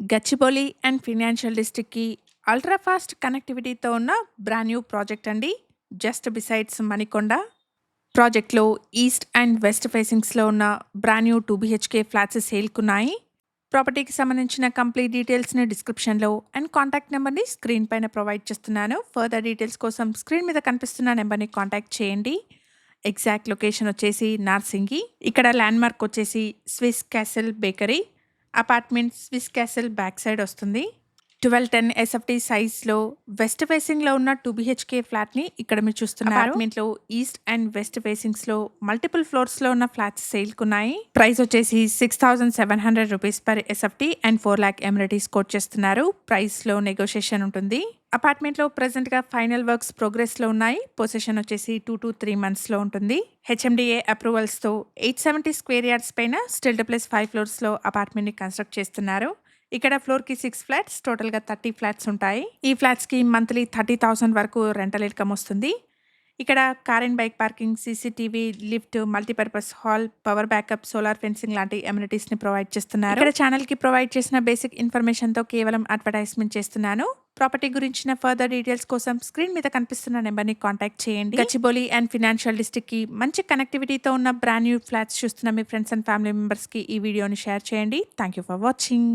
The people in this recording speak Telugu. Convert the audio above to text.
గచ్చిబౌలి అండ్ ఫినాన్షియల్ డిస్ట్రిక్ట్‌కి అల్ట్రా ఫాస్ట్ కనెక్టివిటీతో ఉన్న బ్రాండ్ న్యూ ప్రాజెక్ట్ అండి. Just besides Manikonda. ప్రాజెక్ట్‌లో ఈస్ట్ అండ్ వెస్ట్ ఫేసింగ్స్‌లో ఉన్న బ్రాండ్ న్యూ 2 బీహెచ్‌కే ఫ్లాట్స్ సేల్‌కున్నాయి. ప్రాపర్టీకి సంబంధించిన కంప్లీట్ డీటెయిల్స్‌ని డిస్క్రిప్షన్‌లో అండ్ కాంటాక్ట్ నెంబర్‌ని స్క్రీన్ పైన ప్రొవైడ్ చేస్తున్నాను. ఫర్దర్ డీటెయిల్స్ కోసం స్క్రీన్ మీద కనిపిస్తున్న నెంబర్‌ని కాంటాక్ట్ చేయండి. ఎగ్జాక్ట్ లొకేషన్ వచ్చేసి నార్సింగి. ఇక్కడ ల్యాండ్‌మార్క్ వచ్చేసి Swiss castle bakery. Apartment Swiss castle back side వస్తుంది. 1210 ఎస్ఎఫ్టీ సైజ్‌లో వెస్ట్ ఫేసింగ్‌లో ఉన్న 2 బీహెచ్‌కే ఫ్లాట్‌ని ఇక్కడ మీరు చూస్తున్నారు. అపార్ట్మెంట్‌లో ఈస్ట్ అండ్ వెస్ట్ ఫేసింగ్స్‌లో మల్టిపుల్ ఫ్లోర్స్‌లో ఉన్న ఫ్లాట్స్ సేల్‌కున్నాయి. ప్రైస్ వచ్చేసి 6,700 rupees per SFT and 4 lakh amenities quote చేస్తున్నారు. ప్రైస్‌లో నెగోషియేషన్ ఉంటుంది. అపార్ట్మెంట్‌లో ప్రెజెంట్‌గా ఫైనల్ వర్క్స్ ప్రోగ్రెస్‌లో ఉన్నాయి. పొజిషన్ వచ్చేసి 2 to 3 మంత్స్‌లో ఉంటుంది. హెచ్ఎండిఏ అప్రూవల్స్‌తో 870 స్క్వేర్ యార్డ్స్ పైన స్టిల్డ్ ప్లస్ 5 ఫ్లోర్స్‌లో అపార్ట్మెంట్‌ని కన్స్ట్రక్ట్ చేస్తున్నారు. ఇక్కడ ఫ్లోర్‌కి 6 ఫ్లాట్స్, టోటల్‌గా 30 ఫ్లాట్స్ ఉంటాయి. ఈ ఫ్లాట్స్‌కి మంత్లీ 30,000 వరకు రెంటల్ ఇన్‌కమ్ వస్తుంది. ఇక్కడ car and bike parking, CCTV, lift, multipurpose hall, power backup, solar fencing లాంటి అమ్యూనిటీస్‌ని ప్రొవైడ్ చేస్తున్నారు. ఇక్కడ ఛానల్‌కి ప్రొవైడ్ చేసిన బేసిక్ ఇన్ఫర్మేషన్‌తో కేవలం అడ్వర్టైజ్మెంట్ చేస్తున్నాను. ప్రాపర్టీ గురించిన ఫర్దర్ డీటెయిల్స్ కోసం స్క్రీన్ మీద కనిపిస్తున్న నెంబర్‌ని కాంటాక్ట్ చేయండి. గచ్చిబౌలి అండ్ ఫినాన్షియల్ డిస్ట్రిక్ట్‌కి మంచి కనెక్టివిటీతో ఉన్న బ్రాండ్ న్యూ ఫ్లాట్స్ చూస్తున్న మీ ఫ్రెండ్స్ అండ్ ఫ్యామిలీ మెంబర్స్‌కి ఈ వీడియోని షేర్ చేయండి. Thank you for watching.